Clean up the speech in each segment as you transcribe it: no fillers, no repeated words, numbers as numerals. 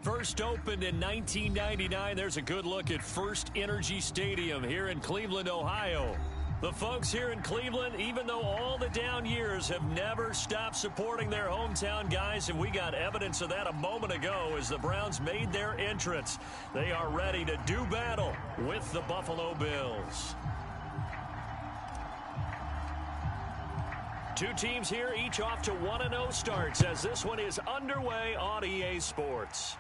First opened in 1999. There's a good look at First Energy Stadium here in Cleveland, Ohio. The folks here in Cleveland, even though all the down years, have never stopped supporting their hometown guys, and we got evidence of that a moment ago as the Browns made their entrance. They are ready to do battle with the Buffalo Bills. Two teams here, each off to 1-0 starts as this one is underway on EA Sports.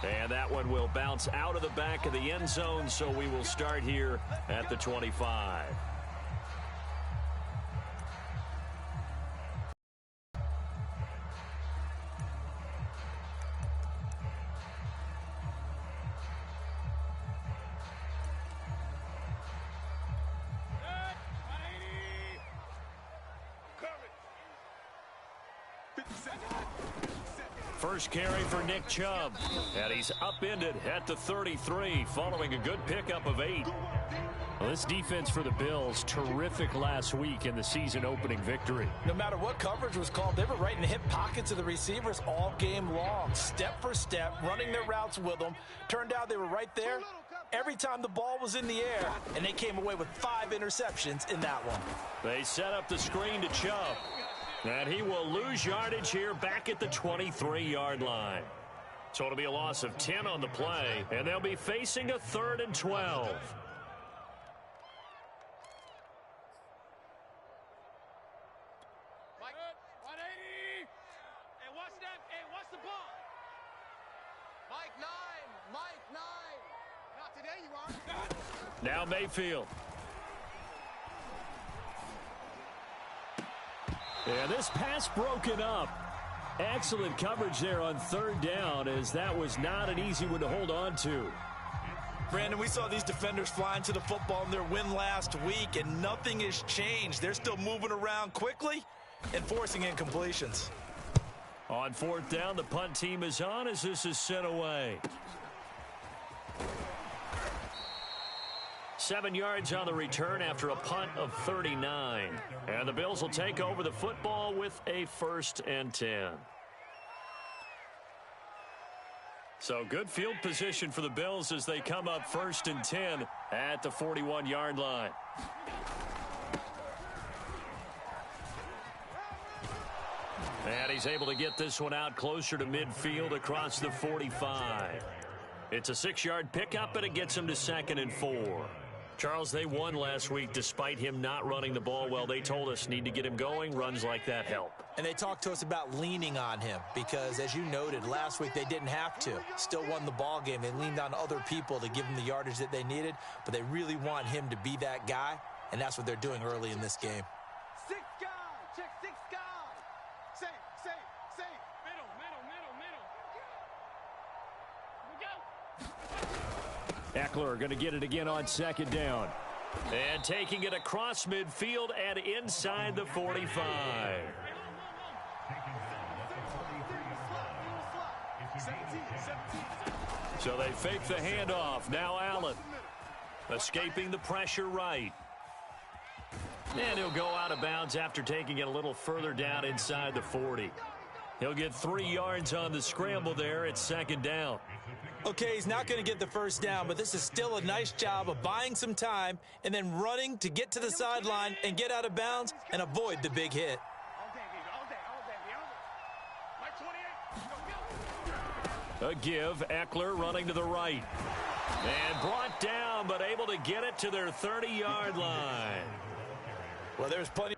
And that one will bounce out of the back of the end zone, so we will start here at the 25. First carry for Nick Chubb, and he's upended at the 33 following a good pickup of 8. Well, this defense for the Bills, terrific last week in the season-opening victory. No matter what coverage was called, they were right in the hip pockets of the receivers all game long, step for step, running their routes with them. Turned out they were right there every time the ball was in the air, and they came away with 5 interceptions in that one. They set up the screen to Chubb. And he will lose yardage here back at the 23-yard line. So it'll be a loss of 10 on the play, and they'll be facing a 3rd and 12. Mike, 180. Hey, what's that? Hey, what's the ball? Mike 9. Mike 9. Not today, you are. Now Mayfield. And this pass broken up. Excellent coverage there on 3rd down, as that was not an easy one to hold on to. Brandon, we saw these defenders flying to the football in their win last week, and nothing has changed. They're still moving around quickly and forcing incompletions. On 4th down, the punt team is on as this is sent away. 7 yards on the return after a punt of 39. And the Bills will take over the football with a 1st and 10. So good field position for the Bills as they come up 1st and 10 at the 41-yard line. And he's able to get this one out closer to midfield across the 45. It's a 6-yard pickup, and it gets him to 2nd and 4. Charles, they won last week despite him not running the ball well. They told us need to get him going. Runs like that help. And they talked to us about leaning on him because, as you noted, last week they didn't have to. Still won the ball game. They leaned on other people to give them the yardage that they needed, but they really want him to be that guy, and that's what they're doing early in this game. 6 guys. Check 6 guys. Safe. Middle. We go. Eckler going to get it again on 2nd down. And taking it across midfield and inside the 45. So they fake the handoff. Now Allen escaping the pressure right. And he'll go out of bounds after taking it a little further down inside the 40. He'll get 3 yards on the scramble there at 2nd down. Okay, he's not going to get the 1st down, but this is still a nice job of buying some time and then running to get to the sideline and get out of bounds and avoid the big hit. A give, Eckler running to the right. And brought down, but able to get it to their 30-yard line. Well, there's plenty.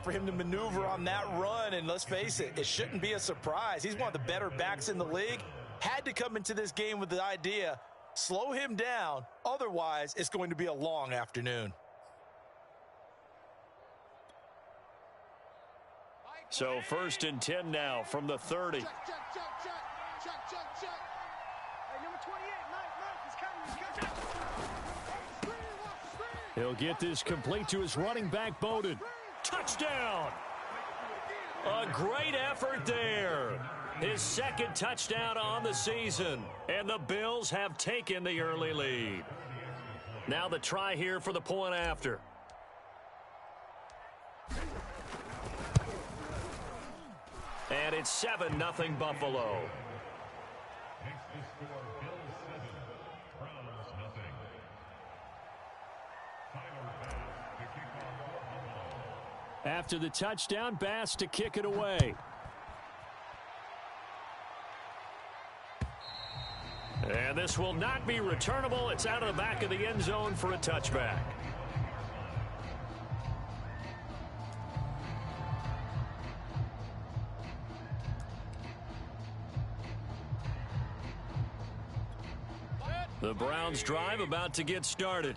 for him to maneuver on that run, and let's face it, it shouldn't be a surprise. He's one of the better backs in the league. Had to come into this game with the idea, slow him down, otherwise it's going to be a long afternoon. So 1st and 10 now from the 30. Check. Hey, number 28, Mike, he's coming. He'll get this complete to his running back, Bowden. Touchdown! A great effort there. His 2nd touchdown on the season. And the Bills have taken the early lead. Now the try here for the point after. And it's 7-0 Buffalo. After the touchdown, Bass to kick it away. And this will not be returnable. It's out of the back of the end zone for a touchback. The Browns drive about to get started.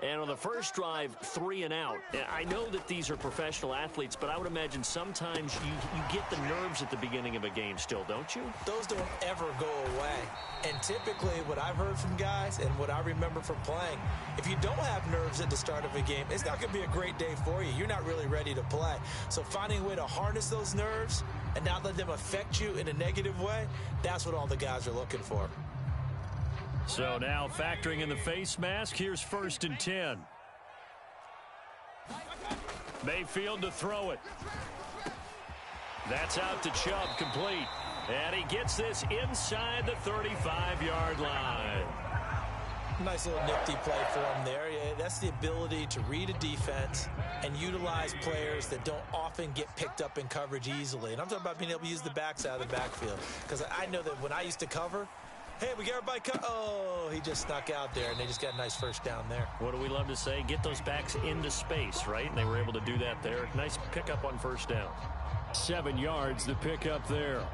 And on the first drive, 3 and out. I know that these are professional athletes, but I would imagine sometimes you get the nerves at the beginning of a game still, don't you? Those don't ever go away. And typically what I've heard from guys and what I remember from playing, if you don't have nerves at the start of a game, it's not going to be a great day for you. You're not really ready to play. So finding a way to harness those nerves and not let them affect you in a negative way, that's what all the guys are looking for. So now factoring in the face mask, here's 1st and 10. Mayfield to throw it. That's out to Chubb, complete. And he gets this inside the 35-yard line. Nice little nifty play for him there. Yeah, that's the ability to read a defense and utilize players that don't often get picked up in coverage easily. And I'm talking about being able to use the backs out of the backfield. Because I know that when I used to cover, hey, we got everybody cut. Oh, he just snuck out there, and they just got a nice first down there. What do we love to say? Get those backs into space, right? And they were able to do that there. Nice pickup on 1st down. 7 yards, the pickup there.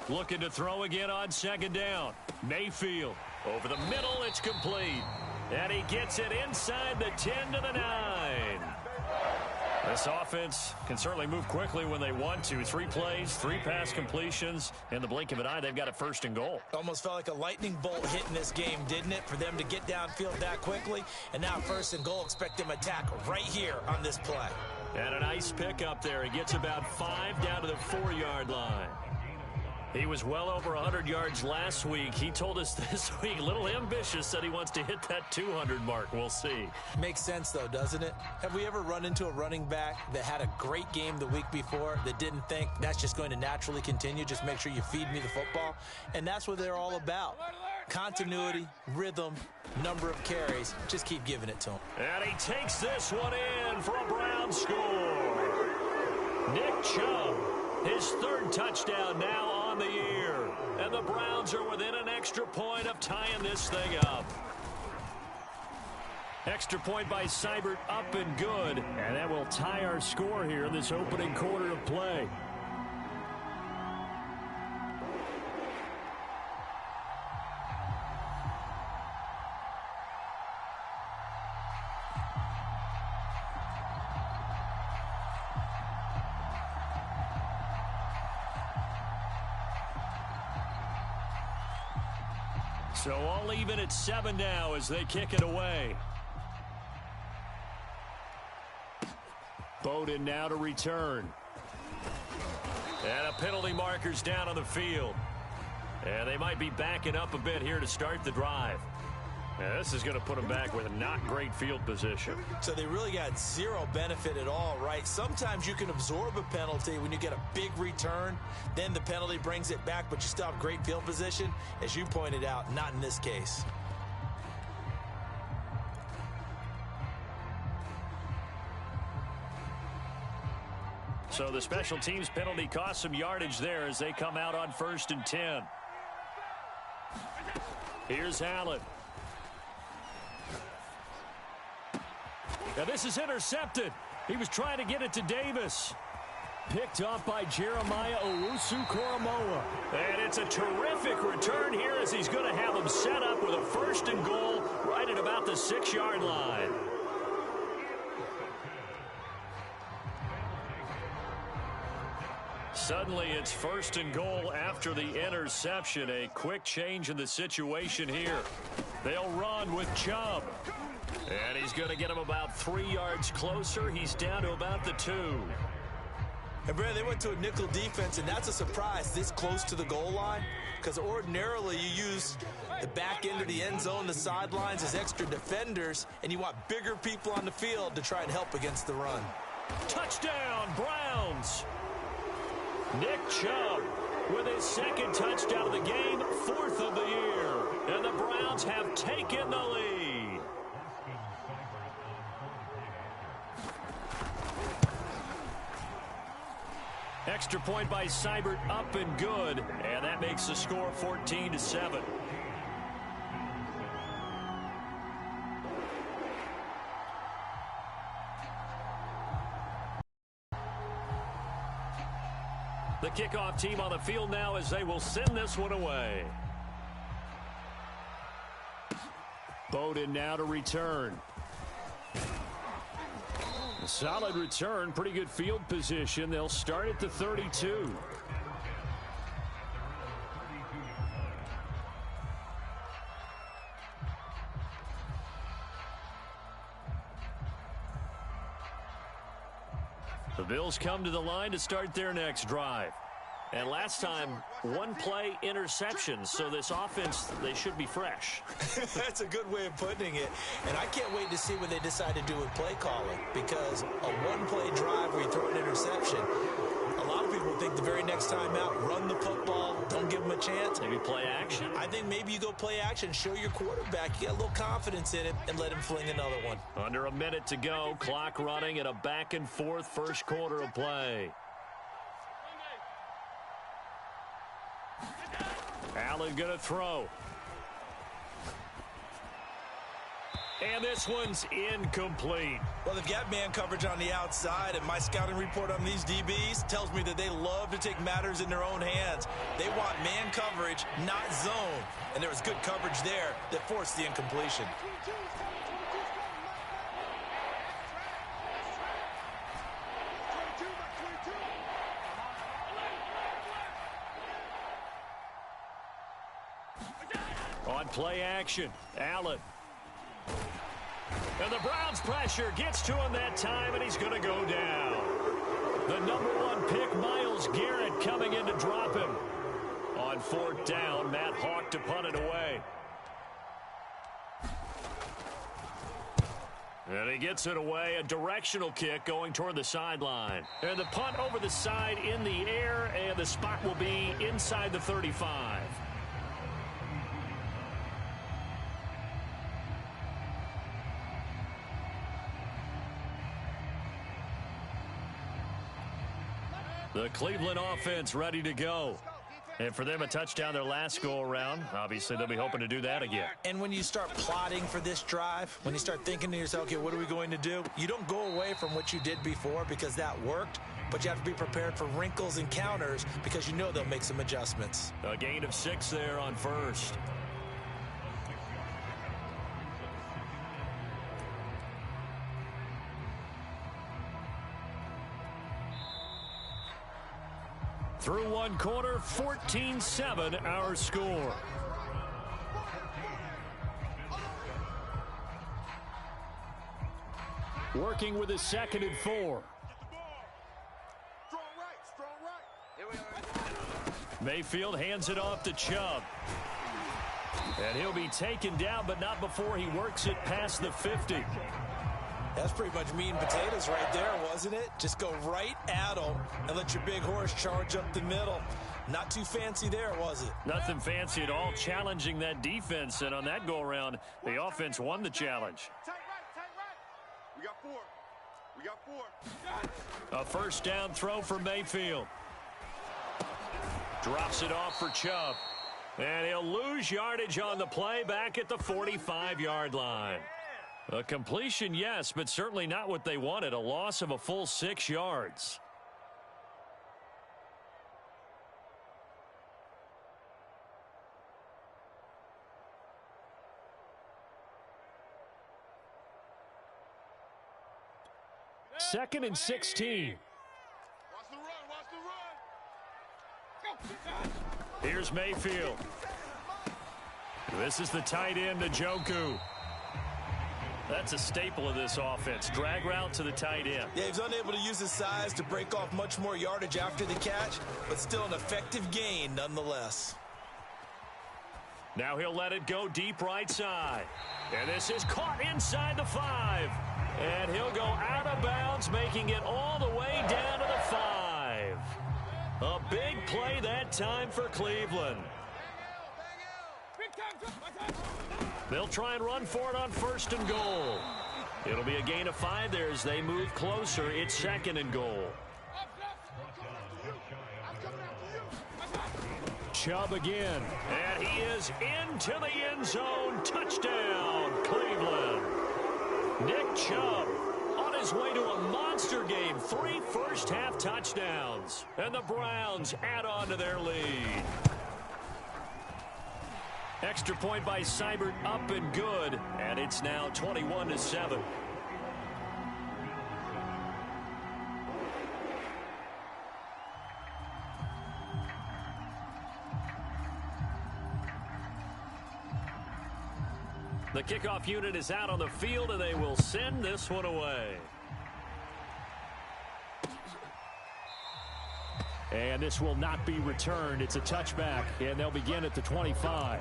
Looking to throw again on 2nd down. Mayfield over the middle. It's complete. And he gets it inside the 10 to the 9. This offense can certainly move quickly when they want to. 3 plays, 3 pass completions. In the blink of an eye, they've got a 1st and goal. Almost felt like a lightning bolt hit in this game, didn't it? For them to get downfield that quickly. And now 1st and goal, expect them to attack right here on this play. And a nice pickup there. He gets about 5 down to the 4-yard line. He was well over 100 yards last week. He told us this week, a little ambitious, said he wants to hit that 200 mark. We'll see. Makes sense, though, doesn't it? Have we ever run into a running back that had a great game the week before that didn't think that's just going to naturally continue? Just make sure you feed me the football. And that's what they're all about. Continuity, rhythm, number of carries. Just keep giving it to him. And he takes this one in for a Brown score. Nick Chubb, his 3rd touchdown now on the year. And the Browns are within an extra point of tying this thing up. Extra point by Seibert, up and good. And that will tie our score here in this opening quarter of play. So all even at 7 now as they kick it away. Bowden now to return. And a penalty marker's down on the field. And they might be backing up a bit here to start the drive. Yeah, this is going to put them back with a not great field position. So they really got zero benefit at all, right? Sometimes you can absorb a penalty when you get a big return. Then the penalty brings it back, but you still have great field position. As you pointed out, not in this case. So the special teams penalty cost some yardage there as they come out on 1st and 10. Here's Allen. Now this is intercepted. He was trying to get it to Davis. Picked off by Jeremiah Owusu-Koramoah. And it's a terrific return here as he's going to have him set up with a 1st and goal right at about the 6-yard line. Suddenly it's 1st and goal after the interception. A quick change in the situation here. They'll run with Chubb. And he's going to get him about 3 yards closer. He's down to about the 2. And, Brad, they went to a nickel defense, and that's a surprise this close to the goal line, because ordinarily you use the back end of the end zone, the sidelines as extra defenders, and you want bigger people on the field to try and help against the run. Touchdown, Browns. Nick Chubb with his 2nd touchdown of the game, 4th of the year. And the Browns have taken the lead. Extra point by Seibert, up and good. And that makes the score 14-7. The kickoff team on the field now as they will send this one away. Bowden now to return. A solid return, pretty good field position. They'll start at the 32. The Bills come to the line to start their next drive. And last time, 1-play interception. So this offense, they should be fresh. That's a good way of putting it. And I can't wait to see what they decide to do with play calling. Because a 1-play drive where you throw an interception, a lot of people think the very next time out, run the football, don't give them a chance. Maybe play action. I think maybe you go play action, show your quarterback you got a little confidence in it, and let him fling another one. Under a minute to go, clock running, and a back-and-forth first quarter of play. Allen going to throw. And this one's incomplete. Well, they've got man coverage on the outside, and my scouting report on these DBs tells me that they love to take matters in their own hands. They want man coverage, not zone. And there was good coverage there that forced the incompletion. On play action, Allen. And the Browns pressure gets to him that time, and he's going to go down. The #1 pick, Myles Garrett, coming in to drop him. On 4th down, Matt Hawk to punt it away. And he gets it away, a directional kick going toward the sideline. And the punt over the side in the air, and the spot will be inside the 35. The Cleveland offense ready to go. And for them, a touchdown their last go-around. Obviously, they'll be hoping to do that again. And when you start plotting for this drive, when you start thinking to yourself, okay, what are we going to do? You don't go away from what you did before because that worked, but you have to be prepared for wrinkles and counters because you know they'll make some adjustments. A gain of 6 there on 1st. Through one quarter, 14-7 our score. Working with his 2nd and 4. Mayfield hands it off to Chubb. And he'll be taken down, but not before he works it past the 50. That's pretty much meat and potatoes right there, wasn't it? Just go right at them and let your big horse charge up the middle. Not too fancy there, was it? Nothing fancy at all, challenging that defense. And on that go-around, the offense won the challenge. Tight right. We got 4. We got 4. A first down throw for Mayfield. Drops it off for Chubb. And he'll lose yardage on the play back at the 45-yard line. A completion, yes, but certainly not what they wanted. A loss of a full 6 yards. Second and 16. Watch the run, watch the run. Here's Mayfield. This is the tight end, Njoku. That's a staple of this offense. Drag route to the tight end. Yeah, he's unable to use his size to break off much more yardage after the catch, but still an effective gain nonetheless. Now he'll let it go deep right side. And this is caught inside the 5. And he'll go out of bounds, making it all the way down to the 5. A big play that time for Cleveland. They'll try and run for it on 1st and goal. It'll be a gain of 5 there as they move closer. It's 2nd and goal. Chubb again. And he is into the end zone. Touchdown, Cleveland. Nick Chubb on his way to a monster game. 3 first-half touchdowns. And the Browns add on to their lead. Extra point by Seibert up and good. And it's now 21-7. The kickoff unit is out on the field, and they will send this one away. And this will not be returned. It's a touchback, and they'll begin at the 25.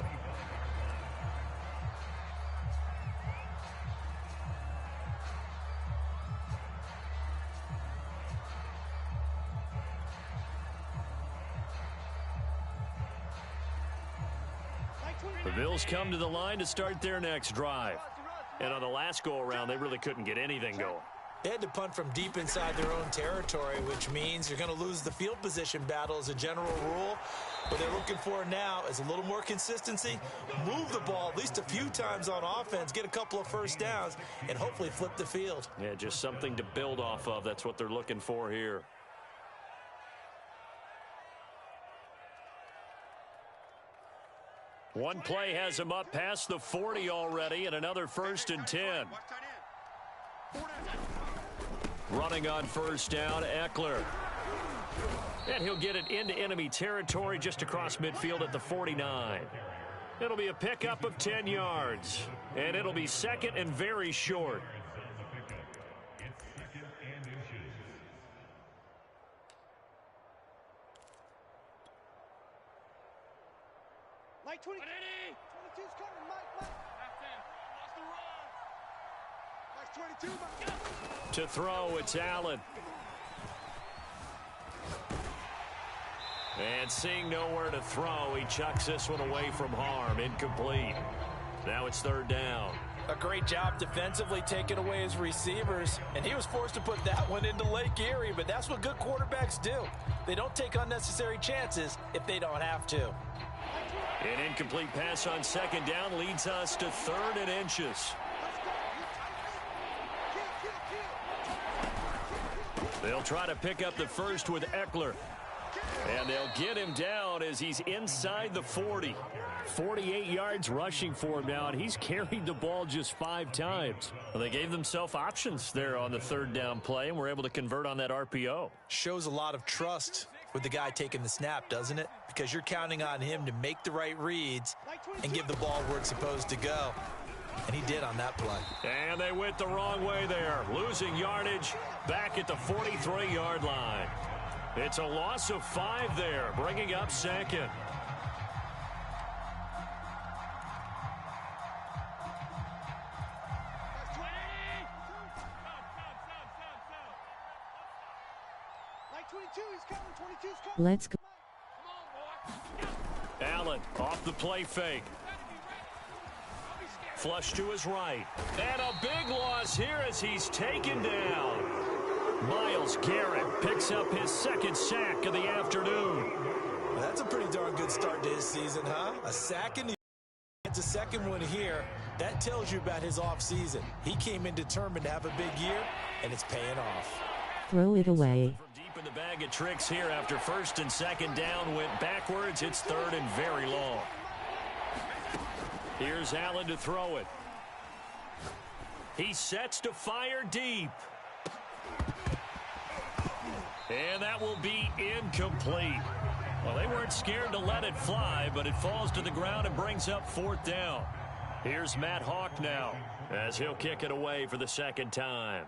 The Bills come to the line to start their next drive. And on the last go-around, they really couldn't get anything going. They had to punt from deep inside their own territory, which means you're going to lose the field position battle as a general rule. What they're looking for now is a little more consistency, move the ball at least a few times on offense, get a couple of first downs, and hopefully flip the field. Yeah, just something to build off of. That's what they're looking for here. One play has him up past the 40 already, and another 1st and 10. Running on 1st down, Eckler. And he'll get it into enemy territory just across midfield at the 49. It'll be a pickup of 10 yards. And it'll be 2nd and very short. Mike 20. 22's coming, Mike. Watch the run. Mike's 22, Mike. To throw, it's Allen. And seeing nowhere to throw, he chucks this one away from harm. Incomplete. Now it's 3rd down. A great job defensively taking away his receivers, and he was forced to put that one into Lake Erie, but that's what good quarterbacks do. They don't take unnecessary chances if they don't have to. An incomplete pass on 2nd down leads us to 3rd and inches. They'll try to pick up the first with Eckler. And they'll get him down as he's inside the 40. 48 yards rushing for him now, and he's carried the ball just 5 times. Well, they gave themselves options there on the 3rd down play, and were able to convert on that RPO. Shows a lot of trust with the guy taking the snap, doesn't it? Because you're counting on him to make the right reads and give the ball where it's supposed to go. And he did on that play. And they went the wrong way there, losing yardage back at the 43-yard line. It's a loss of 5 there, bringing up 2nd. Let's go. Allen off the play fake. Flush to his right. And a big loss across here as he's taken down. Myles Garrett picks up his second sack of the afternoon. Well, that's a pretty darn good start to his season, huh? A sack in the gets a second one here. That tells you about his offseason. He came in determined to have a big year, and it's paying off. Throw it away. From deep in the bag of tricks here after first and second down went backwards. It's third and very long. Here's Allen to throw it. He sets to fire deep. And that will be incomplete. Well, they weren't scared to let it fly, but it falls to the ground and brings up fourth down. Here's Matt Hawk now as he'll kick it away for the second time.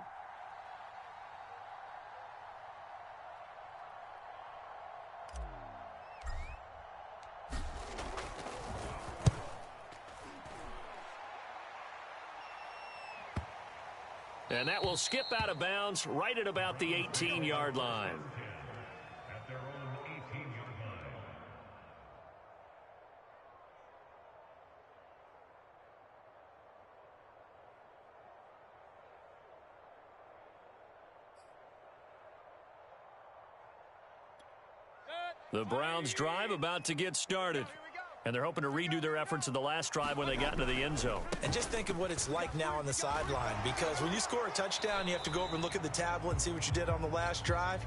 And that will skip out of bounds right at about the 18-yard line. The Browns drive about to get started. And they're hoping to redo their efforts in the last drive when they got into the end zone. And just think of what it's like now on the sideline, because when you score a touchdown, you have to go over and look at the tablet and see what you did on the last drive.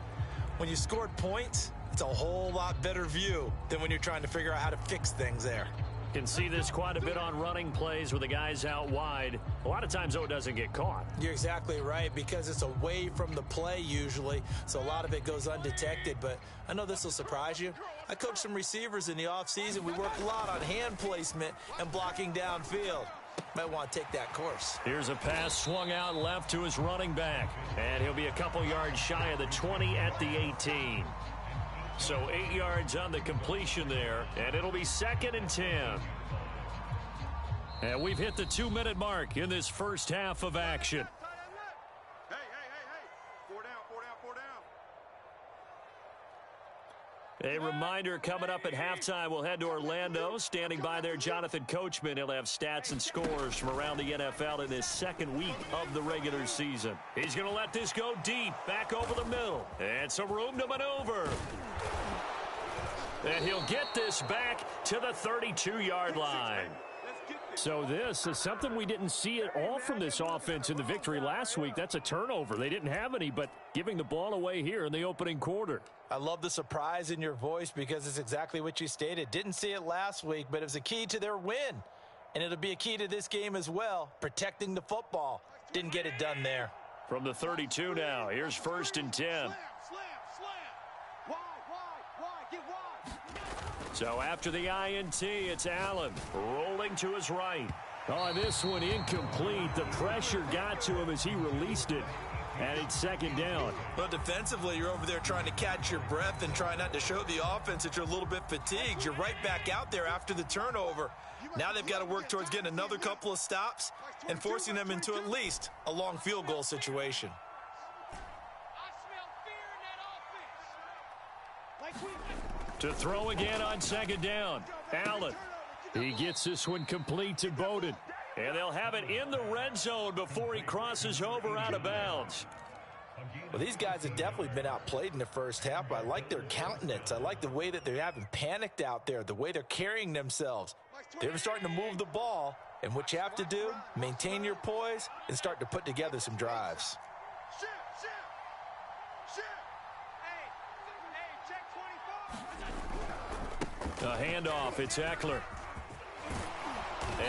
When you scored points, it's a whole lot better view than when you're trying to figure out how to fix things there. Can see this quite a bit on running plays with the guys out wide. A lot of times, though, it doesn't get caught. You're exactly right, because it's away from the play usually, so a lot of it goes undetected. But I know this will surprise you. I coached some receivers in the offseason. We worked a lot on hand placement and blocking downfield. Might want to take that course. Here's a pass swung out left to his running back. And he'll be a couple yards shy of the 20 at the 18. So 8 yards on the completion there, and it'll be second and 10. And we've hit the 2-minute mark in this first half of action. Hey. 4 down. A reminder coming up at halftime, we'll head to Orlando. Standing by there, Jonathan Coachman. He'll have stats and scores from around the NFL in his second week of the regular season. He's going to let this go deep, back over the middle. And some room to maneuver. And he'll get this back to the 32-yard line. So this is something we didn't see at all from this offense in the victory last week. That's a turnover. They didn't have any, but giving the ball away here in the opening quarter. I love the surprise in your voice because it's exactly what you stated. Didn't see it last week, but it was a key to their win. And it'll be a key to this game as well, protecting the football. Didn't get it done there. From the 32 now, here's first and 10. Slam. Wide. Get wide. So after the INT, it's Allen rolling to his right. Oh, this one incomplete. The pressure got to him as he released it. And it's second down. Well, defensively, you're over there trying to catch your breath and try not to show the offense that you're a little bit fatigued. You're right back out there after the turnover. Now they've got to work towards getting another couple of stops and forcing them into at least a long field goal situation. To throw again on second down, Allen. He gets this one complete to Bowden. And they'll have it in the red zone before he crosses over out of bounds. Well, these guys have definitely been outplayed in the first half, but I like their countenance. I like the way that they haven't panicked out there, the way they're carrying themselves. They're starting to move the ball, and what you have to do, maintain your poise and start to put together some drives. Shit. Hey, check 25. A handoff, it's Eckler.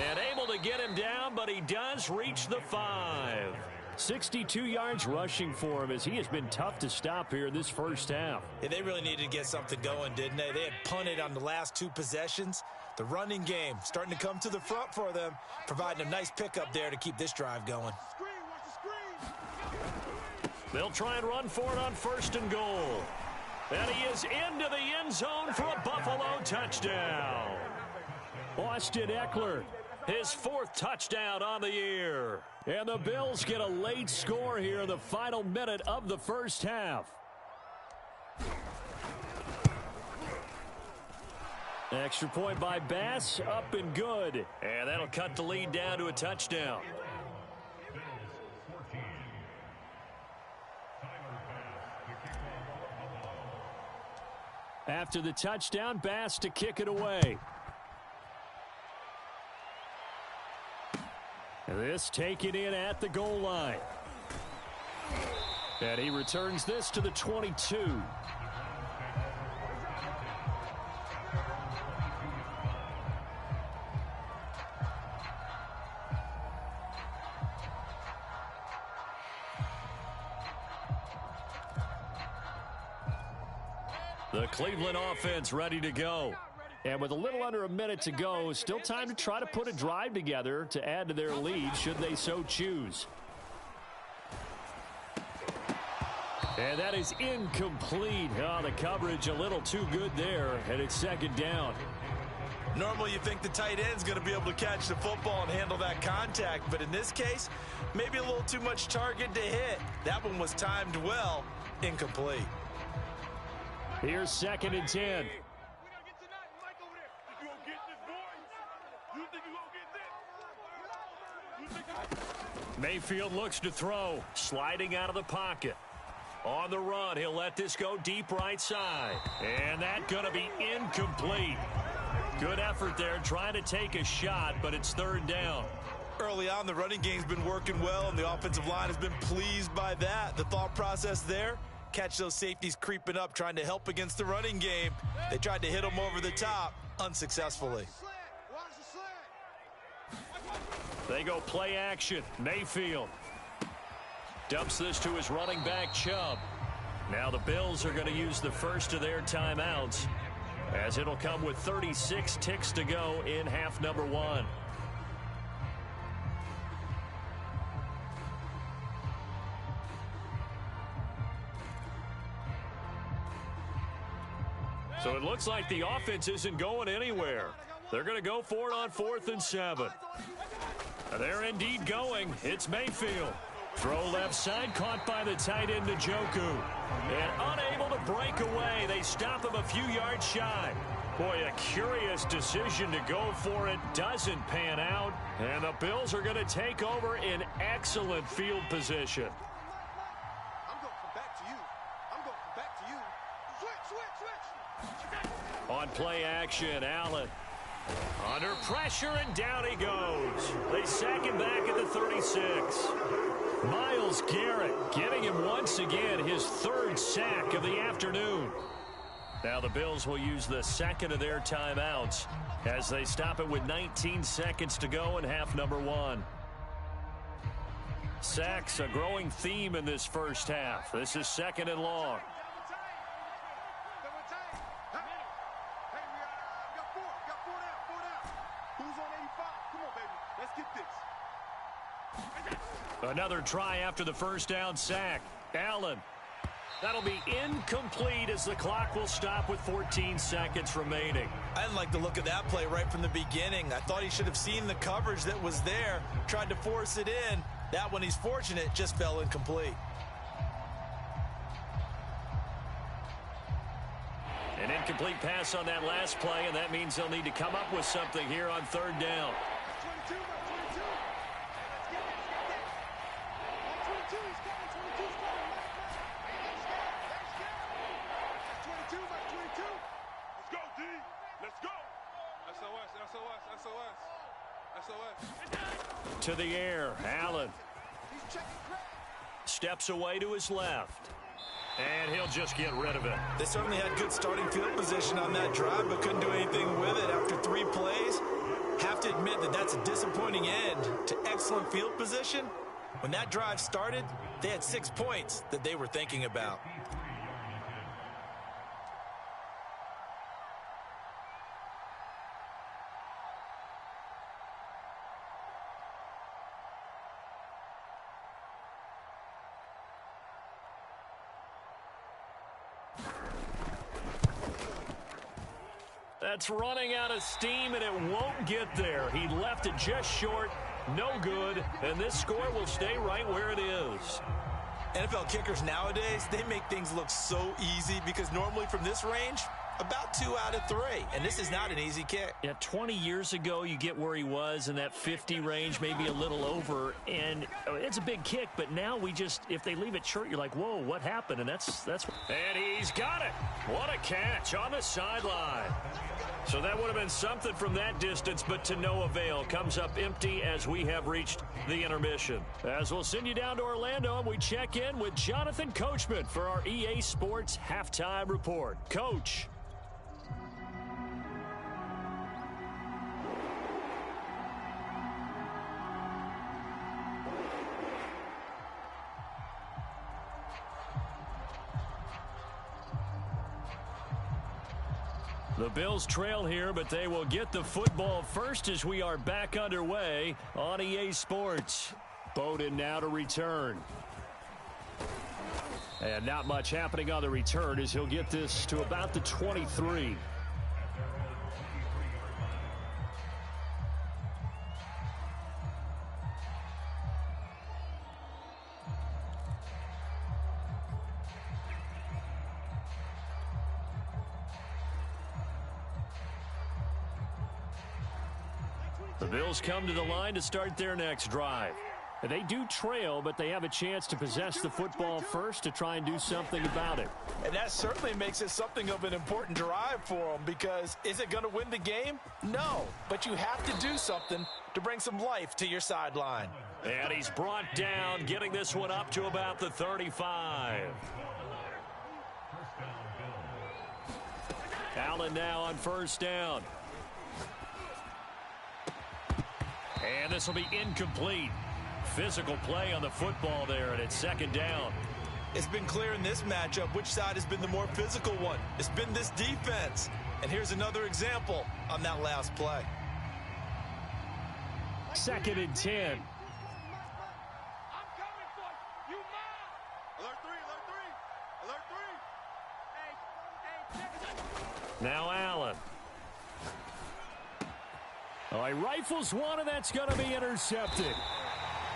And able to get him down, but he does reach the 5. 62 yards rushing for him as he has been tough to stop here in this first half. Yeah, they really needed to get something going, didn't they? They had punted on the last 2 possessions. The running game starting to come to the front for them, providing a nice pickup there to keep this drive going. Watch the screen. They'll try and run for it on first and goal. And he is into the end zone for a Buffalo touchdown. Austin Eckler. His 4th touchdown on the year. And the Bills get a late score here in the final minute of the first half. Extra point by Bass, up and good. And that'll cut the lead down to a touchdown. After the touchdown, Bass to kick it away. This taken in at the goal line. And he returns this to the 22. The Cleveland offense ready to go. And with a little under a minute to go, still time to try to put a drive together to add to their lead should they so choose. And that is incomplete. Oh, the coverage a little too good there, and it's second down. Normally you think the tight end's going to be able to catch the football and handle that contact, but in this case, maybe a little too much target to hit. That one was timed well, incomplete. Here's second and 10. Mayfield looks to throw, sliding out of the pocket. On the run, he'll let this go deep right side. And that's going to be incomplete. Good effort there, trying to take a shot, but it's third down. Early on, the running game's been working well, and the offensive line has been pleased by that. The thought process there, catch those safeties creeping up, trying to help against the running game. They tried to hit them over the top, unsuccessfully. They go play action. Mayfield dumps this to his running back, Chubb. Now the Bills are going to use the first of their timeouts, as it'll come with 36 ticks to go in half number one. So it looks like the offense isn't going anywhere. They're going to go for it on 4th and 7. They're indeed going. It's Mayfield. Throw left side, caught by the tight end, Njoku. And unable to break away. They stop him a few yards shy. Boy, a curious decision to go for it. Doesn't pan out. And the Bills are going to take over in excellent field position. I'm going to come back to you. I'm going to come back to you. Switch. On play action, Allen. Under pressure, and down he goes. They sack him back at the 36. Myles Garrett getting him once again his third sack of the afternoon. Now the Bills will use the second of their timeouts as they stop it with 19 seconds to go in half number one. Sacks a growing theme in this first half. This is second and long. Another try after the first down sack. Allen. That'll be incomplete as the clock will stop with 14 seconds remaining. I didn't like the look of that play right from the beginning. I thought he should have seen the coverage that was there, tried to force it in. That one, he's fortunate, just fell incomplete. An incomplete pass on that last play, and that means they'll need to come up with something here on third down. To the air, Allen steps away to his left, and he'll just get rid of it. They certainly had good starting field position on that drive, but couldn't do anything with it after 3 plays. Have to admit that that's a disappointing end to excellent field position. When that drive started, they had 6 points that they were thinking about. That's running out of steam, and it won't get there. He left it just short, no good, and this score will stay right where it is. NFL kickers nowadays, they make things look so easy because normally from this range, About 2 out of 3, and this is not an easy kick. Yeah, 20 years ago, you get where he was in that 50 range, maybe a little over, and it's a big kick, but now if they leave it short, you're like, whoa, what happened? And that's. And he's got it. What a catch on the sideline. So that would have been something from that distance, but to no avail. Comes up empty as we have reached the intermission. As we'll send you down to Orlando, and we check in with Jonathan Coachman for our EA Sports Halftime Report. Coach. The Bills trail here, but they will get the football first as we are back underway on EA Sports. Bowden now to return. And not much happening on the return as he'll get this to about the 23. The Bills come to the line to start their next drive. They do trail, but they have a chance to possess the football first to try and do something about it. And that certainly makes it something of an important drive for them, because is it going to win the game? No, but you have to do something to bring some life to your sideline. And he's brought down, getting this one up to about the 35. Allen now on first down. And this will be incomplete. Physical play on the football there, and it's second down. It's been clear in this matchup which side has been the more physical one. It's been this defense. And here's another example on that last play. Second and 10. I'm coming for you, man. Alert 3, alert 3, alert 3. Hey, Now Allen. Oh, he rifles one, and that's going to be intercepted.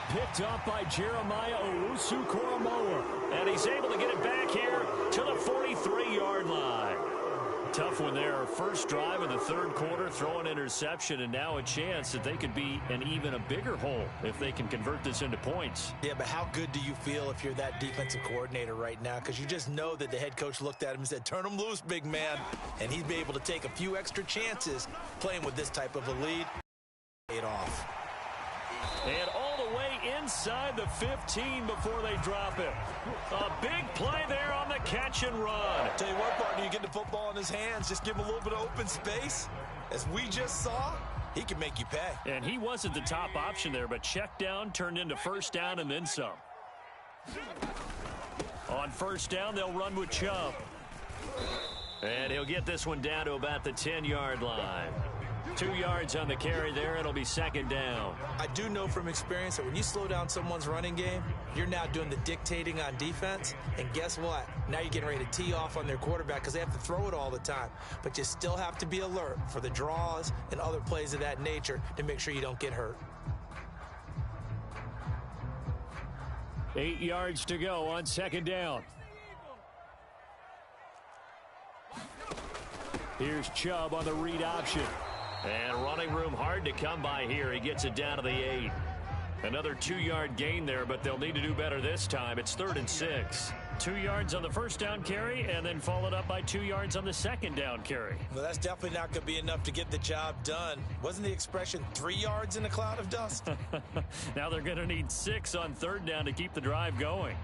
Picked up by Jeremiah Owusu-Koramoah. And he's able to get it back here to the 43-yard line. Tough one there. First drive of the third quarter, throw an interception, and now a chance that they could be in even a bigger hole if they can convert this into points. Yeah, but how good do you feel if you're that defensive coordinator right now? Because you just know that the head coach looked at him and said, turn him loose, big man. And he'd be able to take a few extra chances playing with this type of a lead. Paid off. And all the way inside the 15 before they drop it. A big play there on the catch and run. Tell you what, partner, you get the football in his hands, just give him a little bit of open space. As we just saw, he can make you pay. And he wasn't the top option there, but check down turned into first down and then some. On first down, they'll run with Chubb. And he'll get this one down to about the 10-yard line. 2 yards on the carry there. It'll be second down. I do know from experience that when you slow down someone's running game, you're now doing the dictating on defense. And guess what? Now you're getting ready to tee off on their quarterback because they have to throw it all the time. But you still have to be alert for the draws and other plays of that nature to make sure you don't get hurt. 8 yards to go on second down. Here's Chubb on the read option. And running room hard to come by here. He gets it down to the 8. Another 2-yard gain there, but they'll need to do better this time. It's 3rd and 6. 2 yards on the first down carry, and then followed up by 2 yards on the second down carry. Well, that's definitely not going to be enough to get the job done. Wasn't the expression 3 yards in a cloud of dust? Now they're going to need 6 on third down to keep the drive going.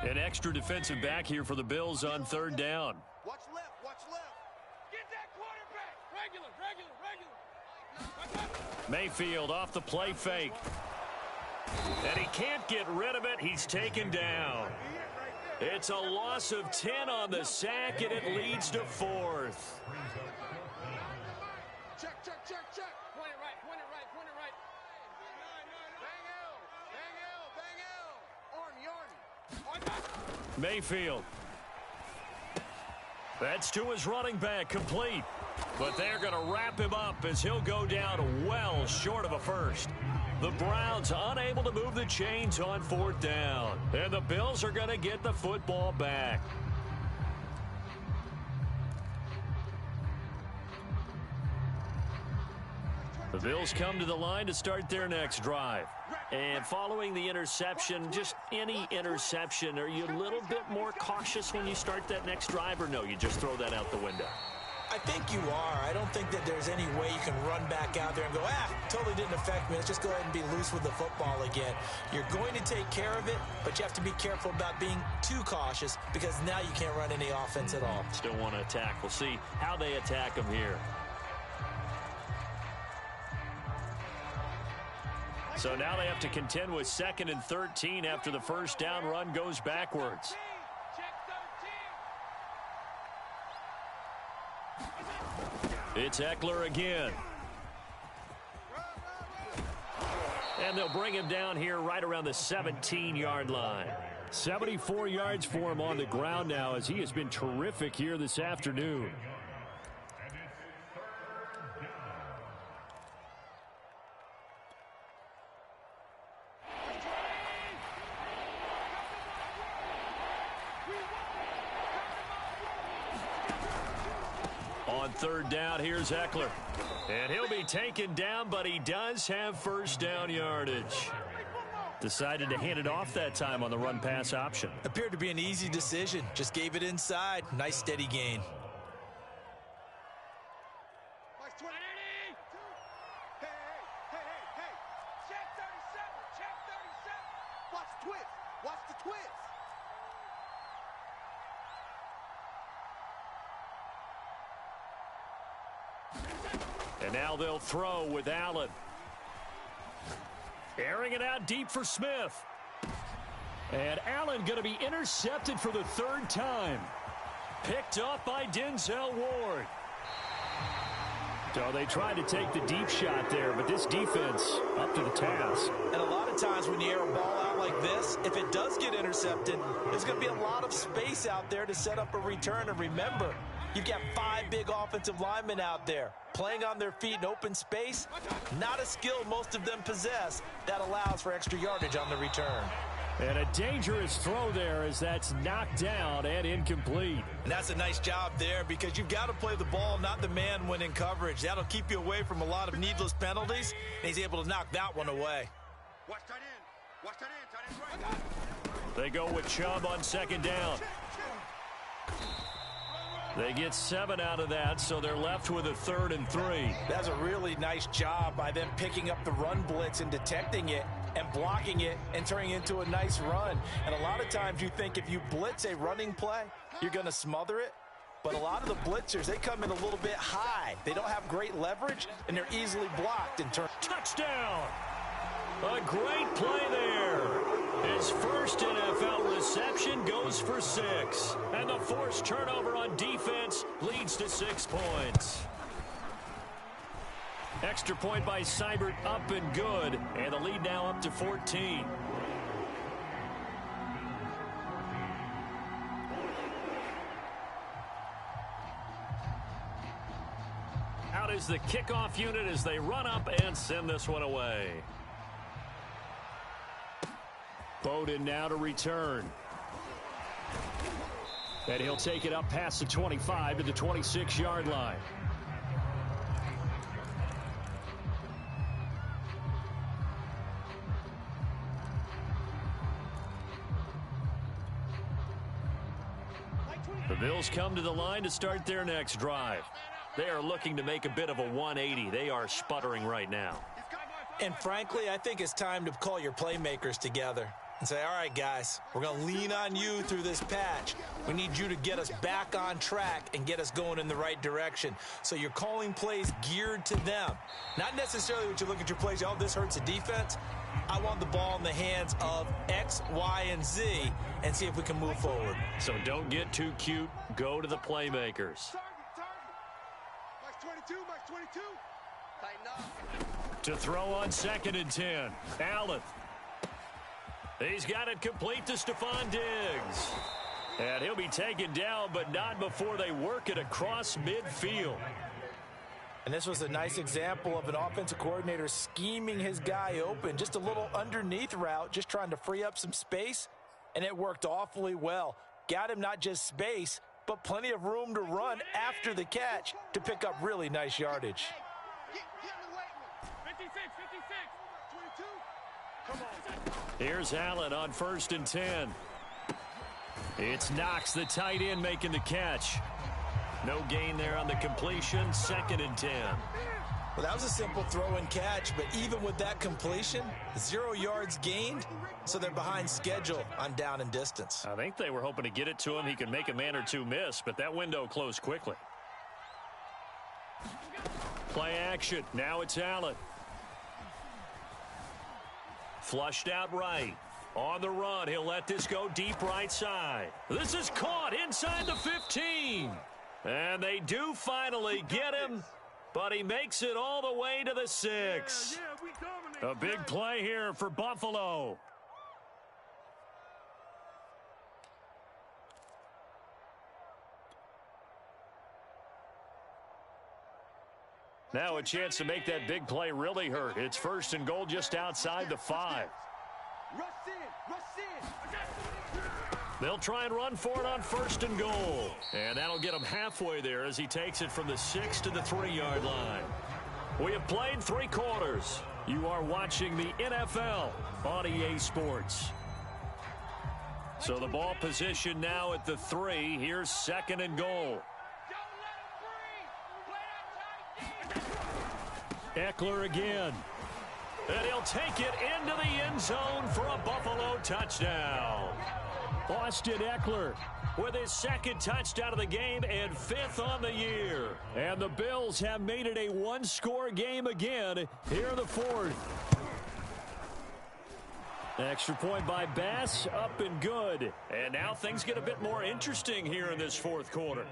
An extra defensive back here for the Bills on third down. Watch left, watch left. Get that quarterback. Regular. Mayfield off the play fake. And he can't get rid of it. He's taken down. It's a loss of 10 on the sack, and it leads to 4th. Check. Point it right. Bang L. Mayfield. That's to his running back, complete. But they're going to wrap him up as he'll go down well short of a first. The Browns unable to move the chains on 4th down. And the Bills are going to get the football back. The Bills come to the line to start their next drive. And following the interception, just any interception, are you a little bit more cautious when you start that next drive, or no, you just throw that out the window? I think you are. I don't think that there's any way you can run back out there and go, totally didn't affect me. Let's just go ahead and be loose with the football again. You're going to take care of it, but you have to be careful about being too cautious because now you can't run any offense at all. Still want to attack. We'll see how they attack them here. So now they have to contend with 2nd and 13 after the first down run goes backwards. It's Eckler again. And they'll bring him down here right around the 17-yard line. 74 yards for him on the ground now as he has been terrific here this afternoon. On 3rd down, here's Eckler. And he'll be taken down, but he does have first down yardage. Decided to hand it off that time on the run-pass option. Appeared to be an easy decision. Just gave it inside. Nice steady gain. Check 37. Check 37. Watch the twist. Watch the twist. And now they'll throw with Allen. Airing it out deep for Smith. And Allen going to be intercepted for the 3rd time. Picked up by Denzel Ward. So they tried to take the deep shot there, but this defense up to the task. And a lot of times when you air a ball out like this, if it does get intercepted, there's going to be a lot of space out there to set up a return. And remember, you've got 5 big offensive linemen out there playing on their feet in open space. Not a skill most of them possess that allows for extra yardage on the return. And a dangerous throw there as that's knocked down and incomplete. And that's a nice job there because you've got to play the ball, not the man when in coverage. That'll keep you away from a lot of needless penalties, and he's able to knock that one away. Watch tight end. Watch tight end. Tight end right. They go with Chubb on 2nd down. They get 7 out of that, so they're left with a 3rd and 3. That's a really nice job by them picking up the run blitz and detecting it and blocking it and turning it into a nice run. And a lot of times you think if you blitz a running play, you're going to smother it. But a lot of the blitzers, they come in a little bit high. They don't have great leverage, and they're easily blocked and turned. Touchdown! A great play there. His first NFL reception goes for 6. And the forced turnover on defense leads to 6 points. Extra point by Seibert up and good. And the lead now up to 14. Out is the kickoff unit as they run up and send this one away. Bowden now to return. And he'll take it up past the 25 to the 26-yard line. The Bills come to the line to start their next drive. They are looking to make a bit of a 180. They are sputtering right now. And frankly, I think it's time to call your playmakers together and say, all right, guys, we're going to lean on you through this patch. We need you to get us back on track and get us going in the right direction. So you're calling plays geared to them. Not necessarily what you look at your plays, oh, this hurts the defense. I want the ball in the hands of X, Y, and Z and see if we can move forward. So don't get too cute. Go to the playmakers. Max 22, Max 22. Tighten up. To throw on 2nd and 10. Allen. He's got it complete to Stephon Diggs. And he'll be taken down, but not before they work it across midfield. And this was a nice example of an offensive coordinator scheming his guy open. Just a little underneath route, just trying to free up some space. And it worked awfully well. Got him not just space, but plenty of room to run after the catch to pick up really nice yardage. Get in the weight room. Here's Allen on 1st and 10. It's Knox, the tight end, making the catch. No gain there on the completion. 2nd and 10. Well, that was a simple throw and catch, but even with that completion, 0 yards gained, so they're behind schedule on down and distance. I think they were hoping to get it to him. He could make a man or two miss, but that window closed quickly. Play action. Now it's Allen. Flushed out right. On the run, he'll let this go deep right side. This is caught inside the 15. And they do finally get him, but he makes it all the way to the 6. A big play here for Buffalo. Now a chance to make that big play really hurt. It's 1st and goal just outside the 5. They'll try and run for it on 1st and goal. And that'll get him halfway there as he takes it from the 6 to the 3-yard line. We have played 3 quarters. You are watching the NFL on EA Sports. So the ball position now at the 3. Here's 2nd and goal. Eckler again. And he'll take it into the end zone for a Buffalo touchdown. Austin Eckler with his 2nd touchdown of the game and 5th on the year. And the Bills have made it a 1-score game again here in the 4th. Extra point by Bass, up and good. And now things get a bit more interesting here in this 4th quarter.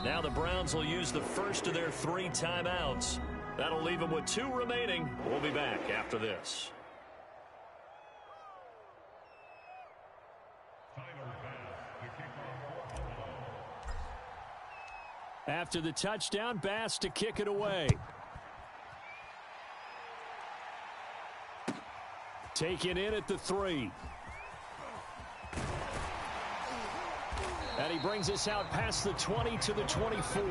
Now the Browns will use the first of their 3 timeouts. That'll leave them with 2 remaining. We'll be back after this. After the touchdown, Bass to kick it away. Taken in at the 3. And he brings us out past the 20 to the 24.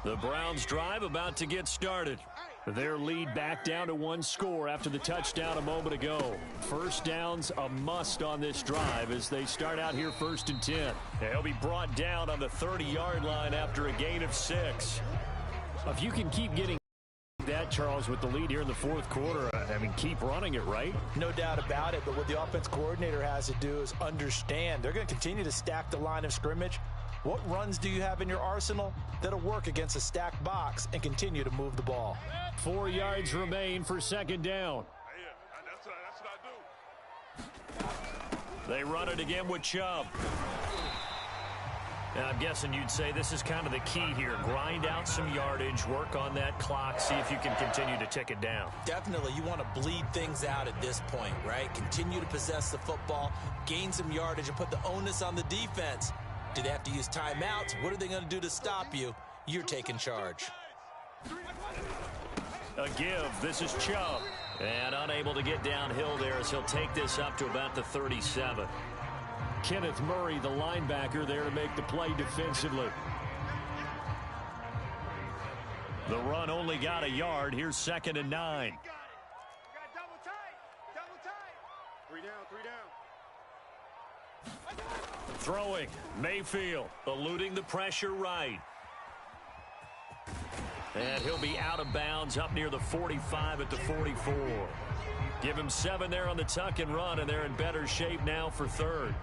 The Browns drive about to get started. Their lead back down to 1 score after the touchdown a moment ago. First down's a must on this drive as they start out here 1st and 10. He'll be brought down on the 30-yard line after a gain of 6. If you can keep getting that, Charles, with the lead here in the 4th quarter, I mean, keep running it, right? No doubt about it, but what the offense coordinator has to do is understand they're going to continue to stack the line of scrimmage. What runs do you have in your arsenal that'll work against a stacked box and continue to move the ball? 4 yards remain for 2nd down. That's what I do. They run it again with Chubb. And I'm guessing you'd say this is kind of the key here. Grind out some yardage, work on that clock, see if you can continue to tick it down. Definitely. You want to bleed things out at this point, right? Continue to possess the football, gain some yardage, and put the onus on the defense. Do they have to use timeouts? What are they going to do to stop you? You're taking charge. A give. This is Chubb. And unable to get downhill there as he'll take this up to about the 37. Kenneth Murray, the linebacker, there to make the play defensively. The run only got a yard. Here's 2nd and 9. Double tight. 3 down. Throwing. Mayfield eluding the pressure right. And he'll be out of bounds up near the 45 at the 44. Give him 7 there on the tuck and run, and they're in better shape now for 3rd.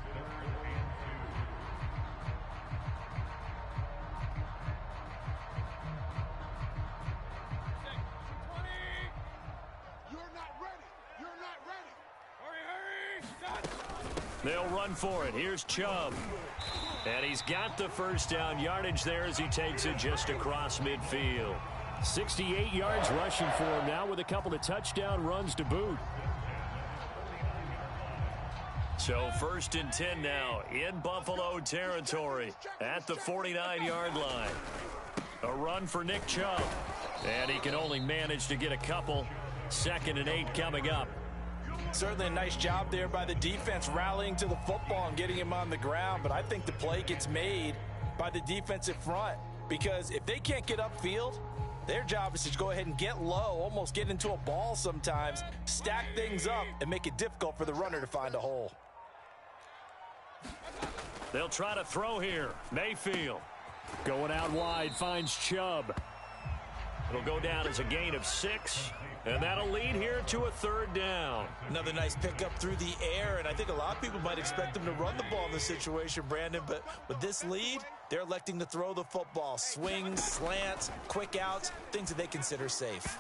They'll run for it. Here's Chubb. And he's got the first down yardage there as he takes it just across midfield. 68 yards rushing for him now with a couple of touchdown runs to boot. So 1st and 10 now in Buffalo territory at the 49-yard line. A run for Nick Chubb. And he can only manage to get a couple. 2nd and 8 coming up. Certainly a nice job there by the defense rallying to the football and getting him on the ground. But I think the play gets made by the defensive front. Because if they can't get upfield, their job is to go ahead and get low, almost get into a ball sometimes, stack things up, and make it difficult for the runner to find a hole. They'll try to throw here. Mayfield going out wide, finds Chubb. It'll go down as a gain of 6, and that'll lead here to a 3rd down. Another nice pickup through the air, and I think a lot of people might expect them to run the ball in this situation, Brandon, but with this lead, they're electing to throw the football. Swings, slants, quick outs, things that they consider safe.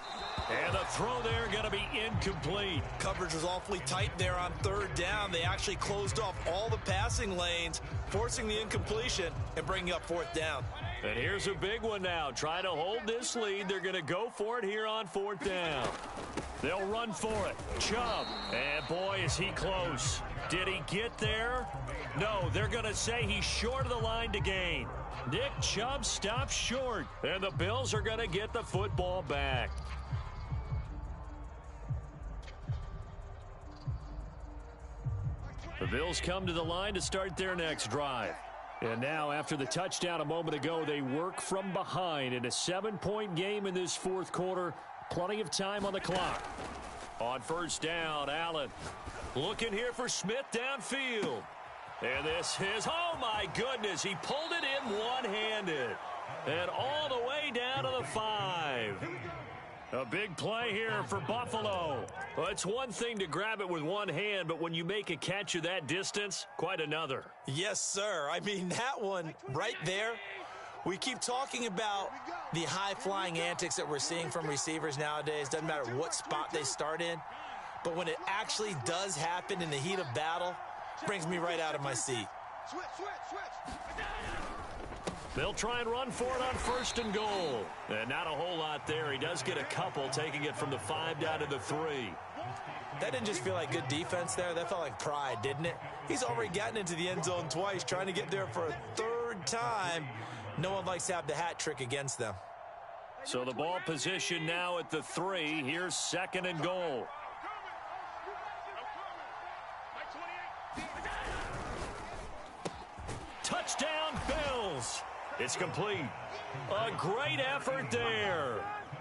And the throw there going to be incomplete. Coverage was awfully tight there on 3rd down. They actually closed off all the passing lanes, forcing the incompletion and bringing up 4th down. And here's a big one now. Trying to hold this lead. They're going to go for it here on 4th down. They'll run for it. Chubb. And boy, is he close. Did he get there? No, they're going to say he's short of the line to gain. Nick Chubb stops short. And the Bills are going to get the football back. The Bills come to the line to start their next drive. And now, after the touchdown a moment ago, they work from behind in a 7-point game in this 4th quarter. Plenty of time on the clock. On 1st down, Allen looking here for Smith downfield. And this is, oh my goodness, he pulled it in one-handed. And all the way down to the 5. A big play here for Buffalo. Well, it's one thing to grab it with one hand, but when you make a catch of that distance, quite another. Yes, sir. I mean, that one right there, we keep talking about the high-flying antics that we're seeing from receivers nowadays. Doesn't matter what spot they start in. But when it actually does happen in the heat of battle, brings me right out of my seat. Switch. They'll try and run for it on 1st and goal. And not a whole lot there. He does get a couple, taking it from the 5 down to the 3. That didn't just feel like good defense there. That felt like pride, didn't it? He's already gotten into the end zone twice, trying to get there for a 3rd time. No one likes to have the hat trick against them. So the ball position now at the 3. Here's 2nd and goal. Touchdown, Bills. It's complete. A great effort there.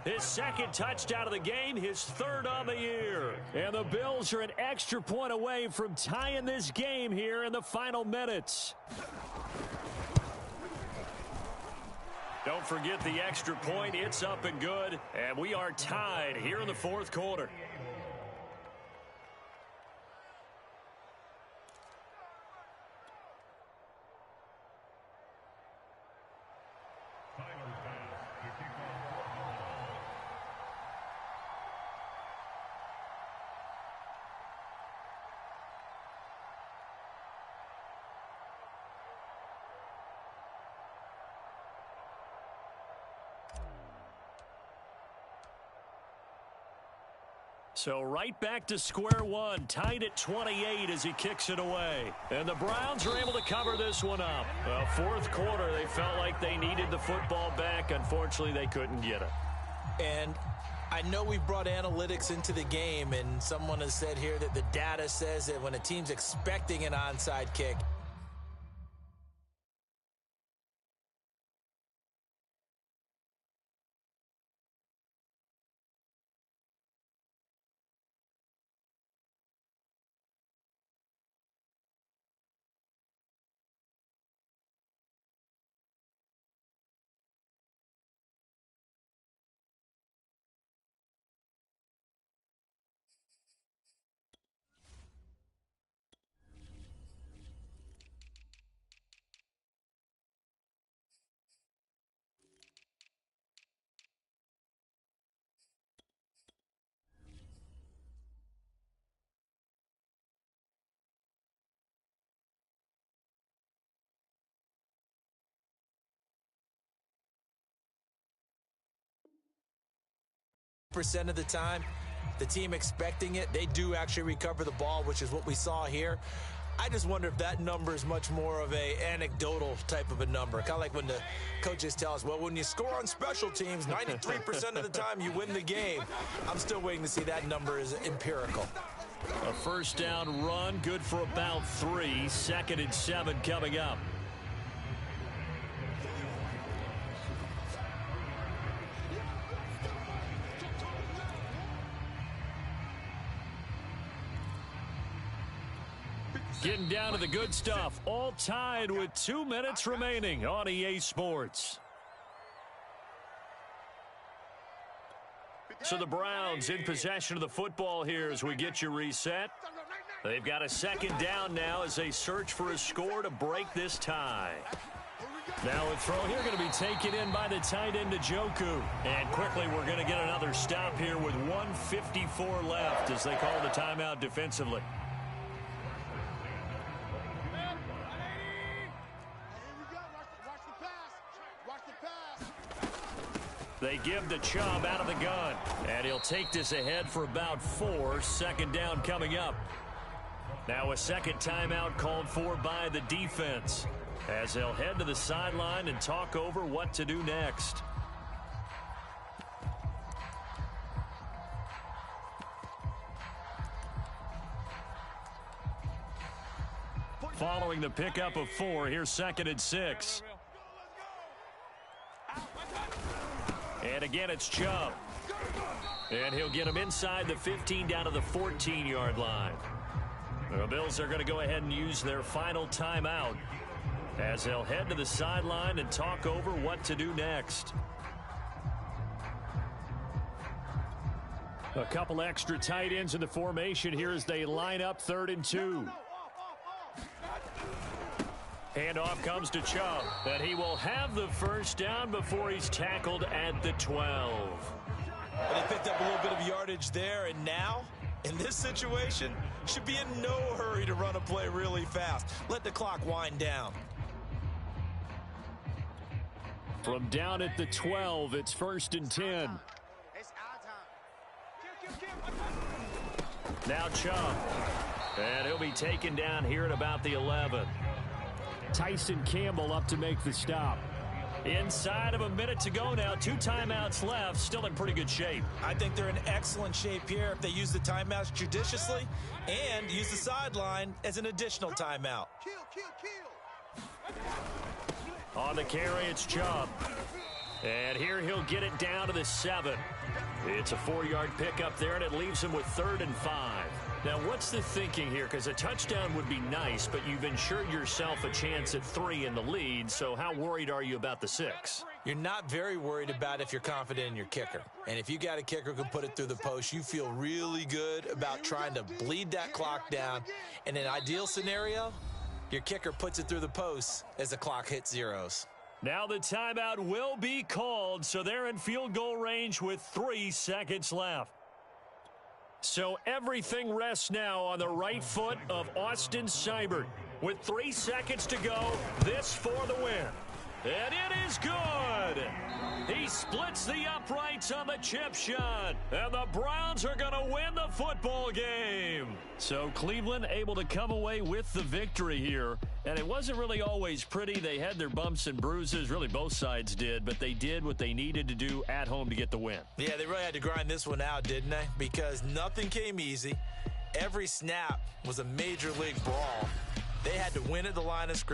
His 2nd touchdown of the game, his 3rd on the year. And the Bills are an extra point away from tying this game here in the final minutes. Don't forget the extra point. It's up and good. And we are tied here in the 4th quarter. So right back to square one, tied at 28 as he kicks it away. And the Browns are able to cover this one up. Well, 4th quarter, they felt like they needed the football back. Unfortunately, they couldn't get it. And I know we've brought analytics into the game, and someone has said here that the data says that when a team's expecting an onside kick, 90% of the time, the team expecting it, they do actually recover the ball, which is what we saw here. I just wonder if that number is much more of a anecdotal type of a number. Kind of like when the coaches tell us, well, when you score on special teams, 93% of the time you win the game. I'm still waiting to see that number is empirical. A first down run, good for about 3. 2nd and 7 coming up. Getting down to the good stuff. All tied with 2 minutes remaining on EA Sports. So the Browns in possession of the football here as we get you reset. They've got a 2nd down now as they search for a score to break this tie. Now a throw here going to be taken in by the tight end Njoku. And quickly we're going to get another stop here with 1:54 left as they call the timeout defensively. They give the Chubb out of the gun. And he'll take this ahead for about 4. 2nd down coming up. Now a 2nd timeout called for by the defense as they'll head to the sideline and talk over what to do next. Following the pickup of 4, here's 2nd and 6. And again, it's Chubb. And he'll get him inside the 15 down to the 14-yard line. The Bills are going to go ahead and use their final timeout as they'll head to the sideline and talk over what to do next. A couple extra tight ends in the formation here as they line up 3rd and 2. Handoff comes to Chubb, and he will have the first down before he's tackled at the 12. Well, they picked up a little bit of yardage there, and now, in this situation, should be in no hurry to run a play really fast. Let the clock wind down. From down at the 12, it's 1st and 10. Now Chubb, and he'll be taken down here at about the 11. Tyson Campbell up to make the stop. Inside of a minute to go now. 2 timeouts left. Still in pretty good shape. I think they're in excellent shape here if they use the timeouts judiciously and use the sideline as an additional timeout. On the carry, it's Chubb. And here he'll get it down to the 7. It's a 4-yard pickup there, and it leaves him with 3rd and 5. Now, what's the thinking here? Because a touchdown would be nice, but you've ensured yourself a chance at 3 in the lead, so how worried are you about the 6? You're not very worried about if you're confident in your kicker. And if you got a kicker who can put it through the post, you feel really good about trying to bleed that clock down. In an ideal scenario, your kicker puts it through the post as the clock hits zeros. Now the timeout will be called, so they're in field goal range with 3 seconds left. So everything rests now on the right foot of Austin Seibert. With 3 seconds to go, this for the win. And it is good. He splits the uprights on the chip shot. And the Browns are going to win the football game. So Cleveland able to come away with the victory here. And it wasn't really always pretty. They had their bumps and bruises. Really, both sides did. But they did what they needed to do at home to get the win. Yeah, they really had to grind this one out, didn't they? Because nothing came easy. Every snap was a major league brawl. They had to win at the line of scrimmage.